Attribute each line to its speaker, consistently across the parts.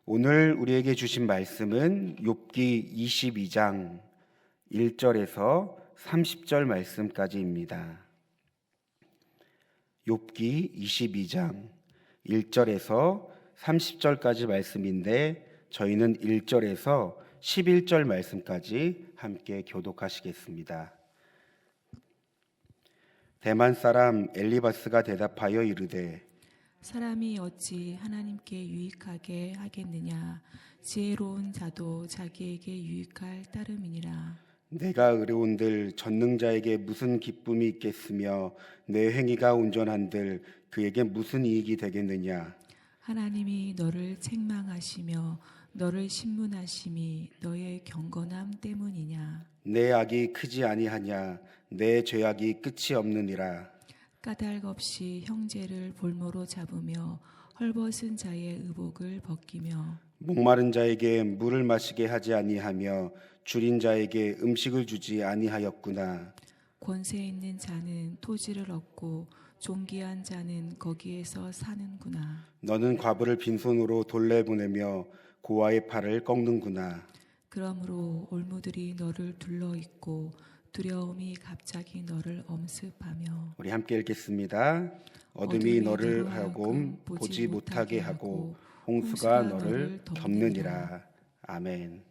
Speaker 1: 오늘 우리에게 주신 말씀은 욥기 22장 1절에서 30절 말씀까지입니다. 욥기 22장 1절에서 30절까지 말씀인데 저희는 1절에서 11절 말씀까지 함께 교독하시겠습니다. 대만 사람 엘리바스가 대답하여 이르되
Speaker 2: 사람이 어찌 하나님께 유익하게 하겠느냐? 지혜로운 자도 자기에게 유익할 따름이니라.
Speaker 1: 내가 의로운들 전능자에게 무슨 기쁨이 있겠으며 내 행위가 온전한들 그에게 무슨 이익이 되겠느냐?
Speaker 2: 하나님이 너를 책망하시며 너를 신문하심이 너의 경건함 때문이냐?
Speaker 1: 내 악이 크지 아니하냐? 내 죄악이 끝이 없느니라.
Speaker 2: 까닭 없이 형제를 볼모로 잡으며 헐벗은 자의 의복을 벗기며
Speaker 1: 목마른 자에게 물을 마시게 하지 아니하며 줄인 자에게 음식을 주지 아니하였구나.
Speaker 2: 권세 있는 자는 토지를 얻고 존귀한 자는 거기에서 사는구나.
Speaker 1: 너는 과부를 빈손으로 돌려보내며 고아의 팔을 꺾는구나.
Speaker 2: 그러므로 올무들이 너를 둘러있고 두려움이 갑자기 너를 엄습하며.
Speaker 1: 우리 함께 읽겠습니다. 어둠이 너를 하여금 보지 못하게 하고 홍수가 너를 덮느니라. 아멘.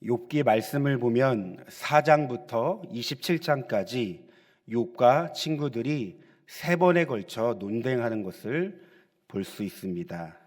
Speaker 1: 욥기 말씀을 보면 4장부터 27장까지 욥과 친구들이 3번에 걸쳐 논쟁하는 것을 볼 수 있습니다.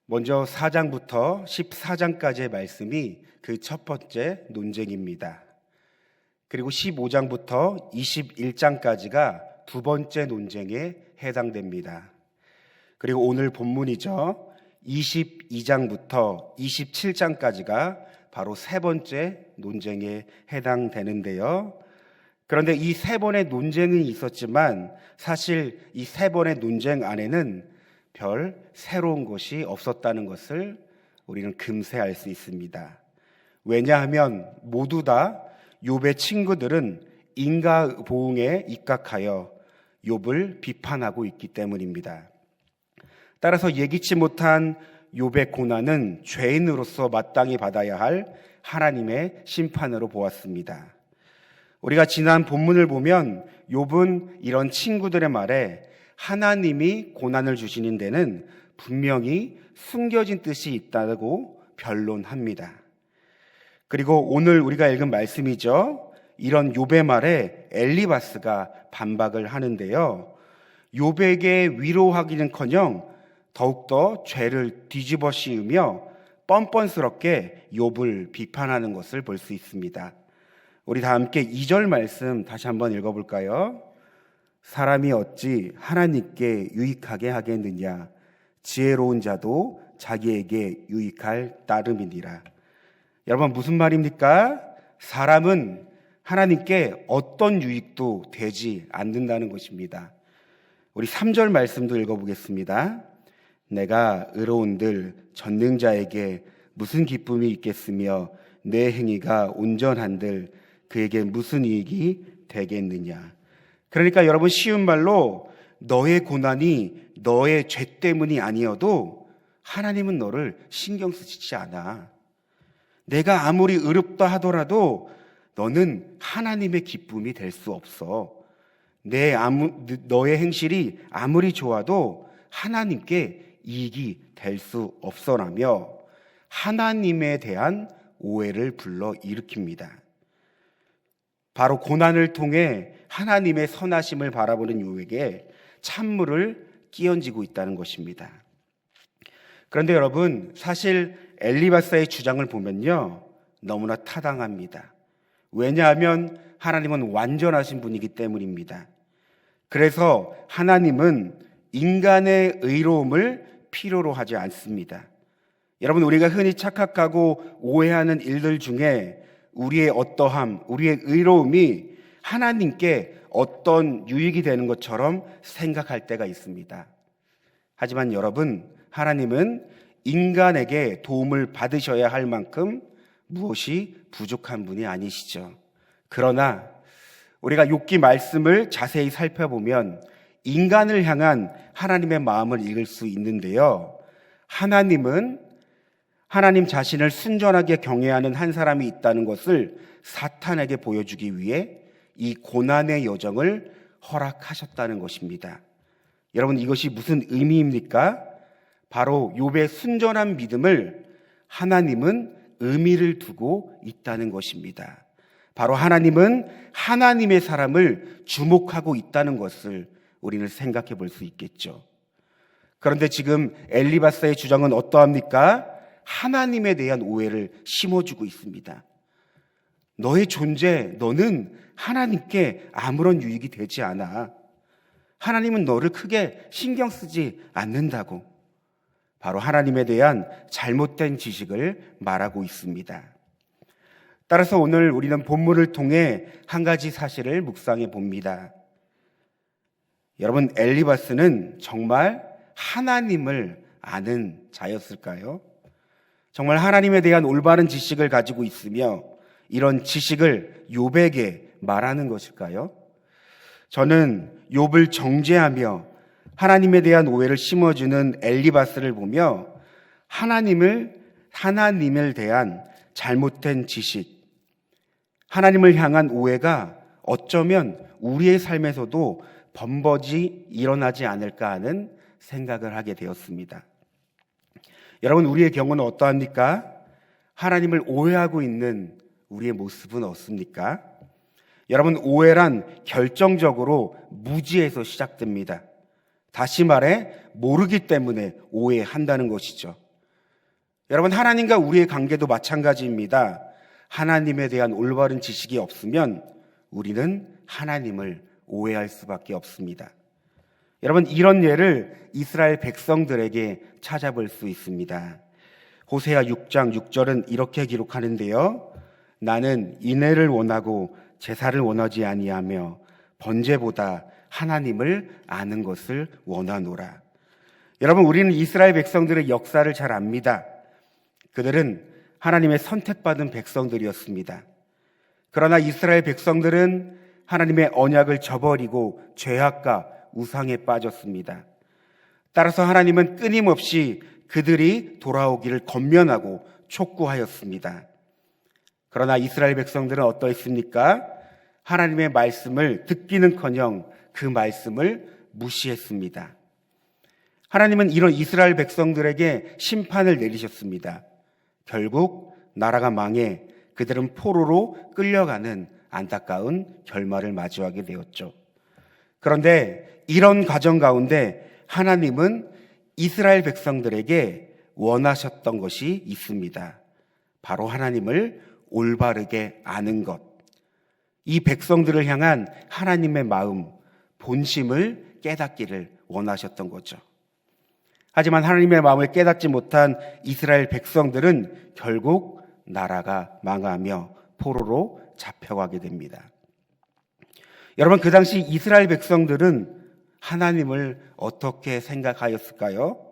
Speaker 1: 먼저 4장부터 14장까지의 말씀이 그 첫 번째 논쟁입니다. 그리고 15장부터 21장까지가 두 번째 논쟁에 해당됩니다. 그리고 오늘 본문이죠. 22장부터 27장까지가 바로 세 번째 논쟁에 해당되는데요. 그런데 이 세 번의 논쟁이 있었지만 사실 이 세 번의 논쟁 안에는 별 새로운 것이 없었다는 것을 우리는 금세 알 수 있습니다. 왜냐하면 모두 다 욥의 친구들은 인과보응에 입각하여 욥을 비판하고 있기 때문입니다. 따라서 예기치 못한 욥의 고난은 죄인으로서 마땅히 받아야 할 하나님의 심판으로 보았습니다. 우리가 지난 본문을 보면 욥은 이런 친구들의 말에 하나님이 고난을 주시는 데는 분명히 숨겨진 뜻이 있다고 변론합니다. 그리고 오늘 우리가 읽은 말씀이죠. 이런 욥의 말에 엘리바스가 반박을 하는데요. 욥에게 위로하기는커녕 더욱더 죄를 뒤집어 씌우며 뻔뻔스럽게 욥을 비판하는 것을 볼 수 있습니다. 우리 다 함께 2절 말씀 다시 한번 읽어볼까요? 사람이 어찌 하나님께 유익하게 하겠느냐? 지혜로운 자도 자기에게 유익할 따름이니라. 여러분 무슨 말입니까? 사람은 하나님께 어떤 유익도 되지 않는다는 것입니다. 우리 3절 말씀도 읽어보겠습니다. 내가 의로운들 전능자에게 무슨 기쁨이 있겠으며 내 행위가 온전한들 그에게 무슨 이익이 되겠느냐. 그러니까 여러분 쉬운 말로 너의 고난이 너의 죄 때문이 아니어도 하나님은 너를 신경 쓰시지 않아. 내가 아무리 의롭다 하더라도 너는 하나님의 기쁨이 될 수 없어. 너의 행실이 아무리 좋아도 하나님께 이익이 될 수 없어라며 하나님에 대한 오해를 불러 일으킵니다. 바로 고난을 통해 하나님의 선하심을 바라보는 욥에게 찬물을 끼얹고 있다는 것입니다. 그런데 여러분 사실 엘리바스의 주장을 보면요 너무나 타당합니다. 왜냐하면 하나님은 완전하신 분이기 때문입니다. 그래서 하나님은 인간의 의로움을 필요로 하지 않습니다. 여러분 우리가 흔히 착각하고 오해하는 일들 중에 우리의 어떠함, 우리의 의로움이 하나님께 어떤 유익이 되는 것처럼 생각할 때가 있습니다. 하지만 여러분 하나님은 인간에게 도움을 받으셔야 할 만큼 무엇이 부족한 분이 아니시죠. 그러나 우리가 욥기 말씀을 자세히 살펴보면 인간을 향한 하나님의 마음을 읽을 수 있는데요. 하나님은 하나님 자신을 순전하게 경외하는 한 사람이 있다는 것을 사탄에게 보여주기 위해 이 고난의 여정을 허락하셨다는 것입니다. 여러분, 이것이 무슨 의미입니까? 바로 욥의 순전한 믿음을 하나님은 의미를 두고 있다는 것입니다. 바로 하나님은 하나님의 사람을 주목하고 있다는 것을 우리는 생각해 볼 수 있겠죠. 그런데 지금 엘리바스의 주장은 어떠합니까? 하나님에 대한 오해를 심어주고 있습니다. 너의 존재, 너는 하나님께 아무런 유익이 되지 않아. 하나님은 너를 크게 신경 쓰지 않는다고. 바로 하나님에 대한 잘못된 지식을 말하고 있습니다. 따라서 오늘 우리는 본문을 통해 한 가지 사실을 묵상해 봅니다. 여러분, 엘리바스는 정말 하나님을 아는 자였을까요? 정말 하나님에 대한 올바른 지식을 가지고 있으며 이런 지식을 욥에게 말하는 것일까요? 저는 욥을 정죄하며 하나님에 대한 오해를 심어주는 엘리바스를 보며 하나님을 대한 잘못된 지식, 하나님을 향한 오해가 어쩌면 우리의 삶에서도 번번이 일어나지 않을까 하는 생각을 하게 되었습니다. 여러분, 우리의 경우는 어떠합니까? 하나님을 오해하고 있는 우리의 모습은 없습니까? 여러분, 오해란 결정적으로 무지에서 시작됩니다. 다시 말해 모르기 때문에 오해한다는 것이죠. 여러분, 하나님과 우리의 관계도 마찬가지입니다. 하나님에 대한 올바른 지식이 없으면 우리는 하나님을 오해할 수밖에 없습니다. 여러분, 이런 예를 이스라엘 백성들에게 찾아볼 수 있습니다. 호세아 6장 6절은 이렇게 기록하는데요. 나는 인애를 원하고 제사를 원하지 아니하며 번제보다 하나님을 아는 것을 원하노라. 여러분, 우리는 이스라엘 백성들의 역사를 잘 압니다. 그들은 하나님의 선택받은 백성들이었습니다. 그러나 이스라엘 백성들은 하나님의 언약을 저버리고 죄악과 우상에 빠졌습니다. 따라서 하나님은 끊임없이 그들이 돌아오기를 권면하고 촉구하였습니다. 그러나 이스라엘 백성들은 어떠했습니까? 하나님의 말씀을 듣기는커녕 그 말씀을 무시했습니다. 하나님은 이런 이스라엘 백성들에게 심판을 내리셨습니다. 결국 나라가 망해 그들은 포로로 끌려가는 안타까운 결말을 마주하게 되었죠. 그런데 이런 과정 가운데 하나님은 이스라엘 백성들에게 원하셨던 것이 있습니다. 바로 하나님을 올바르게 아는 것. 이 백성들을 향한 하나님의 마음, 본심을 깨닫기를 원하셨던 거죠. 하지만 하나님의 마음을 깨닫지 못한 이스라엘 백성들은 결국 나라가 망하며 포로로 잡혀가게 됩니다. 여러분, 그 당시 이스라엘 백성들은 하나님을 어떻게 생각하였을까요?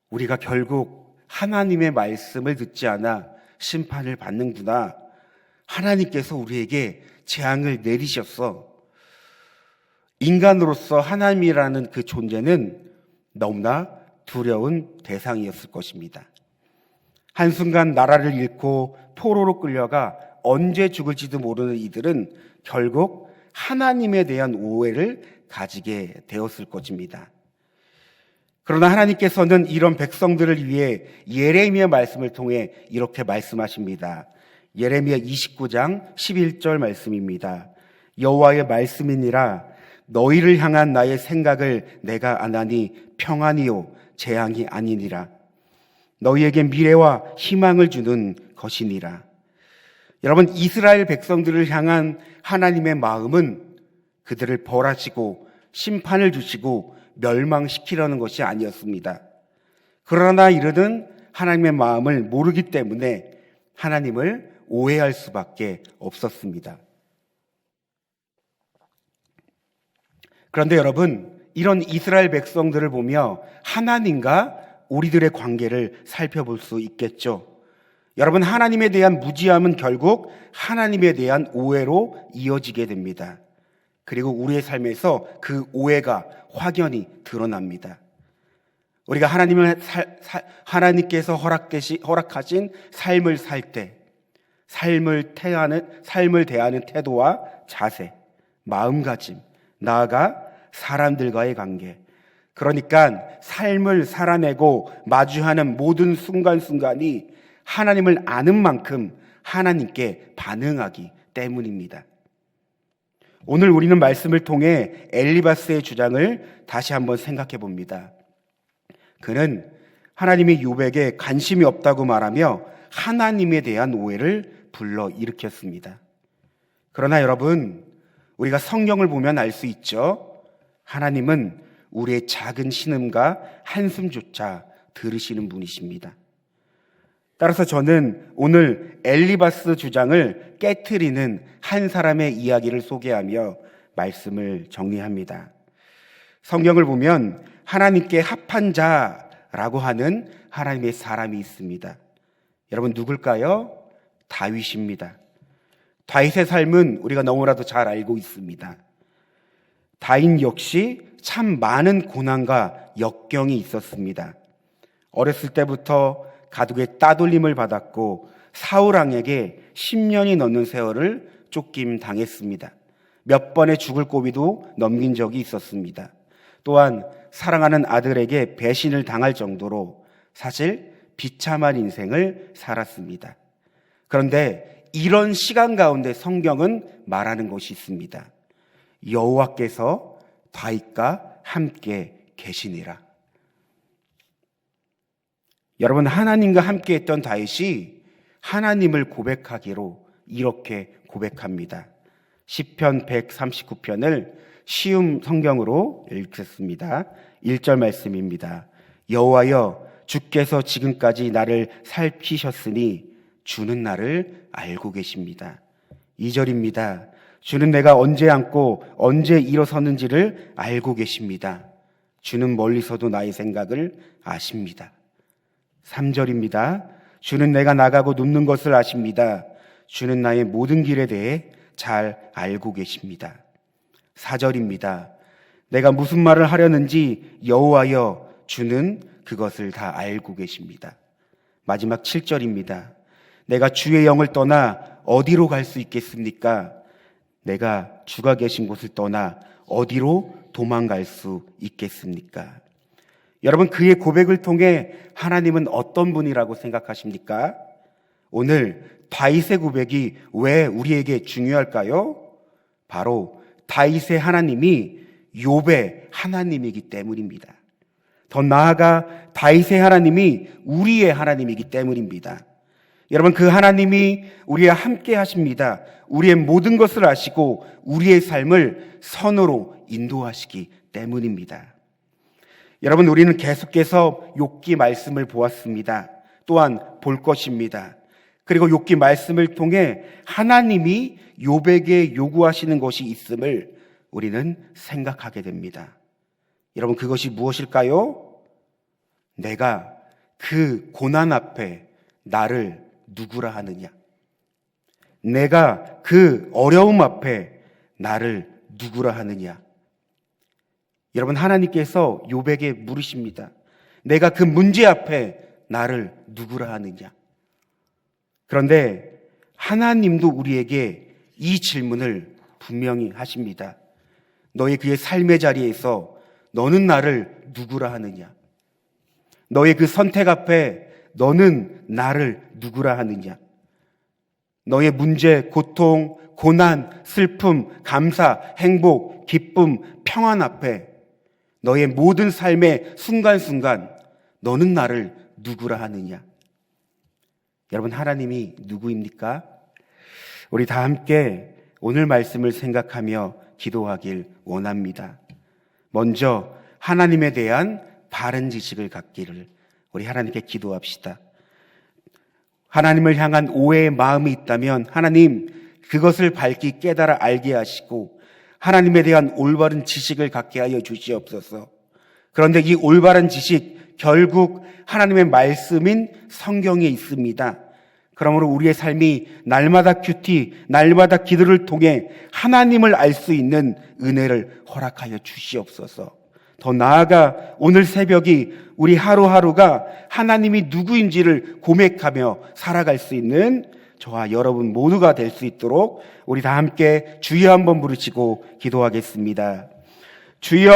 Speaker 1: 우리가 결국 하나님의 말씀을 듣지 않아 심판을 받는구나. 하나님께서 우리에게 재앙을 내리셨어. 인간으로서 하나님이라는 그 존재는 너무나 두려운 대상이었을 것입니다. 한순간 나라를 잃고 포로로 끌려가 언제 죽을지도 모르는 이들은 결국 하나님에 대한 오해를 가지게 되었을 것입니다. 그러나 하나님께서는 이런 백성들을 위해 예레미야 말씀을 통해 이렇게 말씀하십니다. 예레미야 29장 11절 말씀입니다. 여호와의 말씀이니라 너희를 향한 나의 생각을 내가 아나니 평안이요 재앙이 아니니라. 너희에게 미래와 희망을 주는 것이니라. 여러분, 이스라엘 백성들을 향한 하나님의 마음은 그들을 벌하시고 심판을 주시고 멸망시키려는 것이 아니었습니다. 그러나 이들은 하나님의 마음을 모르기 때문에 하나님을 오해할 수밖에 없었습니다. 그런데 여러분, 이런 이스라엘 백성들을 보며 하나님과 우리들의 관계를 살펴볼 수 있겠죠. 여러분, 하나님에 대한 무지함은 결국 하나님에 대한 오해로 이어지게 됩니다. 그리고 우리의 삶에서 그 오해가 확연히 드러납니다. 우리가 하나님께서 허락하신 삶을 살 때, 삶을 대하는 태도와 자세, 마음가짐, 나아가 사람들과의 관계, 그러니까 삶을 살아내고 마주하는 모든 순간순간이 하나님을 아는 만큼 하나님께 반응하기 때문입니다. 오늘 우리는 말씀을 통해 엘리바스의 주장을 다시 한번 생각해 봅니다. 그는 하나님이 욥에게 관심이 없다고 말하며 하나님에 대한 오해를 불러일으켰습니다. 그러나 여러분, 우리가 성경을 보면 알 수 있죠. 하나님은 우리의 작은 신음과 한숨조차 들으시는 분이십니다. 따라서 저는 오늘 엘리바스 주장을 깨트리는 한 사람의 이야기를 소개하며 말씀을 정리합니다. 성경을 보면 하나님께 합한 자라고 하는 하나님의 사람이 있습니다. 여러분, 누굴까요? 다윗입니다. 다윗의 삶은 우리가 너무나도 잘 알고 있습니다. 다윗 역시 참 많은 고난과 역경이 있었습니다. 어렸을 때부터 가족의 따돌림을 받았고 사울 왕에게 10년이 넘는 세월을 쫓김 당했습니다. 몇 번의 죽을 고비도 넘긴 적이 있었습니다. 또한 사랑하는 아들에게 배신을 당할 정도로 사실 비참한 인생을 살았습니다. 그런데 이런 시간 가운데 성경은 말하는 것이 있습니다. 여호와께서 다윗과 함께 계시니라. 여러분, 하나님과 함께 했던 다윗이 하나님을 고백하기로 이렇게 고백합니다. 시편 139편을 쉬운 성경으로 읽겠습니다. 1절 말씀입니다. 여호와여, 주께서 지금까지 나를 살피셨으니 주는 나를 알고 계십니다. 2절입니다. 주는 내가 언제 앉고 언제 일어서는지를 알고 계십니다. 주는 멀리서도 나의 생각을 아십니다. 3절입니다. 주는 내가 나가고 눕는 것을 아십니다. 주는 나의 모든 길에 대해 잘 알고 계십니다. 4절입니다. 내가 무슨 말을 하려는지 여호와여, 주는 그것을 다 알고 계십니다. 마지막 7절입니다. 내가 주의 영을 떠나 어디로 갈 수 있겠습니까? 내가 주가 계신 곳을 떠나 어디로 도망갈 수 있겠습니까? 여러분, 그의 고백을 통해 하나님은 어떤 분이라고 생각하십니까? 오늘 다윗의 고백이 왜 우리에게 중요할까요? 바로 다윗의 하나님이 욥의 하나님이기 때문입니다. 더 나아가 다윗의 하나님이 우리의 하나님이기 때문입니다. 여러분, 그 하나님이 우리와 함께 하십니다. 우리의 모든 것을 아시고 우리의 삶을 선으로 인도하시기 때문입니다. 여러분, 우리는 계속해서 욥기 말씀을 보았습니다. 또한 볼 것입니다. 그리고 욥기 말씀을 통해 하나님이 욥에게 요구하시는 것이 있음을 우리는 생각하게 됩니다. 여러분, 그것이 무엇일까요? 내가 그 고난 앞에 나를 누구라 하느냐? 내가 그 어려움 앞에 나를 누구라 하느냐? 여러분, 하나님께서 욥에게 물으십니다. 내가 그 문제 앞에 나를 누구라 하느냐? 그런데 하나님도 우리에게 이 질문을 분명히 하십니다. 너의 그의 삶의 자리에서 너는 나를 누구라 하느냐? 너의 그 선택 앞에 너는 나를 누구라 하느냐? 너의 문제, 고통, 고난, 슬픔, 감사, 행복, 기쁨, 평안 앞에 너의 모든 삶의 순간순간 너는 나를 누구라 하느냐? 여러분, 하나님이 누구입니까? 우리 다 함께 오늘 말씀을 생각하며 기도하길 원합니다. 먼저 하나님에 대한 바른 지식을 갖기를 우리 하나님께 기도합시다. 하나님을 향한 오해의 마음이 있다면 하나님, 그것을 밝히 깨달아 알게 하시고 하나님에 대한 올바른 지식을 갖게 하여 주시옵소서. 그런데 이 올바른 지식, 결국 하나님의 말씀인 성경에 있습니다. 그러므로 우리의 삶이 날마다 큐티, 날마다 기도를 통해 하나님을 알 수 있는 은혜를 허락하여 주시옵소서. 더 나아가 오늘 새벽이 우리 하루하루가 하나님이 누구인지를 고백하며 살아갈 수 있는 저와 여러분 모두가 될 수 있도록 우리 다 함께 주여 한번 부르시고 기도하겠습니다. 주여!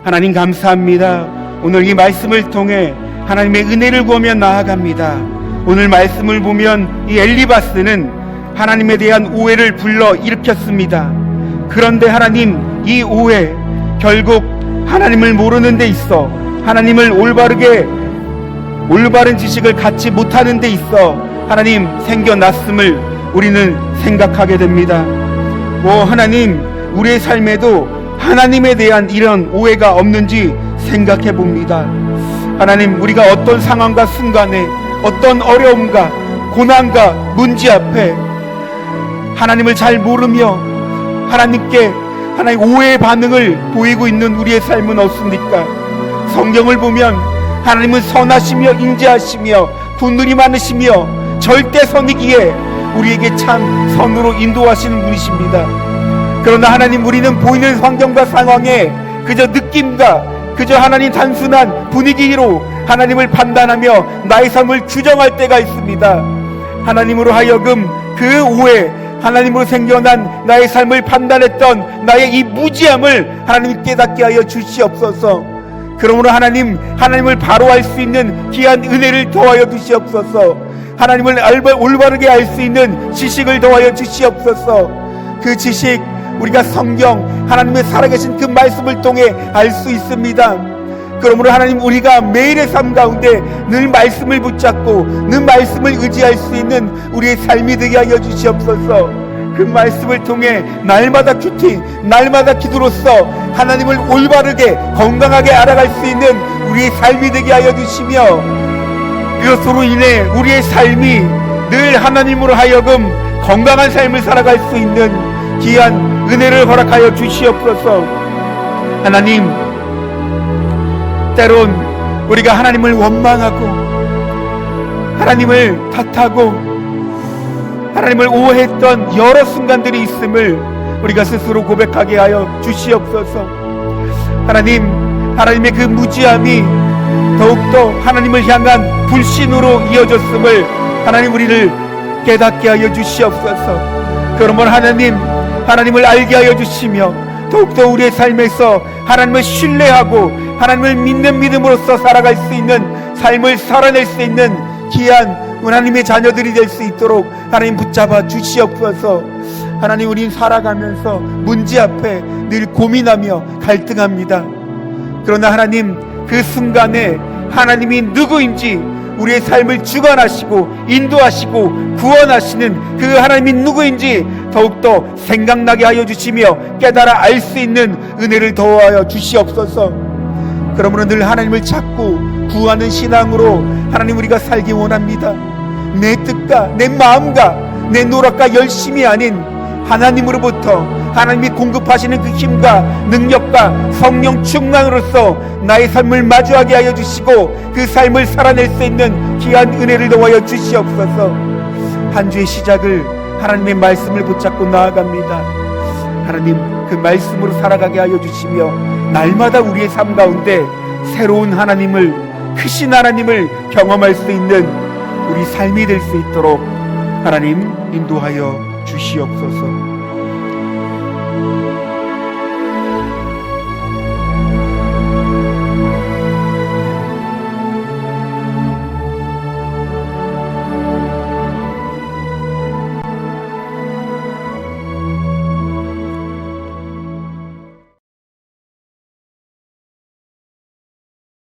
Speaker 1: 하나님 감사합니다. 오늘 이 말씀을 통해 하나님의 은혜를 구하며 나아갑니다. 오늘 말씀을 보면 이 엘리바스는 하나님에 대한 오해를 불러 일으켰습니다. 그런데 하나님, 이 오해 결국 하나님을 모르는 데 있어 하나님을 올바른 지식을 갖지 못하는 데 있어 하나님 생겨났음을 우리는 생각하게 됩니다. 하나님, 우리의 삶에도 하나님에 대한 이런 오해가 없는지 생각해 봅니다. 하나님, 우리가 어떤 상황과 순간에 어떤 어려움과 고난과 문제 앞에 하나님을 잘 모르며 하나님께 하나님 오해의 반응을 보이고 있는 우리의 삶은 없습니까? 성경을 보면 하나님은 선하시며 인자하시며 긍휼이 많으시며 절대 선이기에 우리에게 참 선으로 인도하시는 분이십니다. 그러나 하나님, 우리는 보이는 환경과 상황에 그저 느낌과 그저 하나님 단순한 분위기로 하나님을 판단하며 나의 삶을 규정할 때가 있습니다. 하나님으로 하여금 그 오해, 하나님으로 생겨난 나의 삶을 판단했던 나의 이 무지함을 하나님 깨닫게 하여 주시옵소서. 그러므로 하나님을 바로 알 수 있는 귀한 은혜를 더하여 주시옵소서. 하나님을 올바르게 알 수 있는 지식을 더하여 주시옵소서. 그 지식, 우리가 성경, 하나님의 살아계신 그 말씀을 통해 알 수 있습니다. 그러므로 하나님, 우리가 매일의 삶 가운데 늘 말씀을 붙잡고 늘 말씀을 의지할 수 있는 우리의 삶이 되게 하여 주시옵소서. 그 말씀을 통해 날마다 큐티, 날마다 기도로서 하나님을 올바르게 건강하게 알아갈 수 있는 우리의 삶이 되게 하여 주시며, 이것으로 인해 우리의 삶이 늘 하나님으로 하여금 건강한 삶을 살아갈 수 있는 귀한 은혜를 허락하여 주시옵소서. 하나님, 때론 우리가 하나님을 원망하고 하나님을 탓하고 하나님을 오해했던 여러 순간들이 있음을 우리가 스스로 고백하게 하여 주시옵소서. 하나님의 그 무지함이 더욱더 하나님을 향한 불신으로 이어졌음을 하나님 우리를 깨닫게 하여 주시옵소서. 그러면 하나님을 알게 하여 주시며 더욱더 우리의 삶에서 하나님을 신뢰하고 하나님을 믿는 믿음으로써 살아갈 수 있는 삶을 살아낼 수 있는 귀한 하나님의 자녀들이 될 수 있도록 하나님 붙잡아 주시옵소서. 하나님, 우리는 살아가면서 문제 앞에 늘 고민하며 갈등합니다. 그러나 하나님, 그 순간에 하나님이 누구인지 우리의 삶을 주관하시고 인도하시고 구원하시는 그 하나님이 누구인지 더욱더 생각나게 하여 주시며 깨달아 알 수 있는 은혜를 더하여 주시옵소서. 그러므로 늘 하나님을 찾고 구하는 신앙으로 하나님 우리가 살기 원합니다. 내 뜻과 내 마음과 내 노력과 열심이 아닌 하나님으로부터 하나님이 공급하시는 그 힘과 능력과 성령 충만으로서 나의 삶을 마주하게 하여 주시고 그 삶을 살아낼 수 있는 귀한 은혜를 더하여 주시옵소서. 한 주의 시작을 하나님의 말씀을 붙잡고 나아갑니다. 하나님, 그 말씀으로 살아가게 하여 주시며 날마다 우리의 삶 가운데 새로운 하나님을, 크신 하나님을 경험할 수 있는 우리 삶이 될 수 있도록 하나님 인도하여 주시옵소서.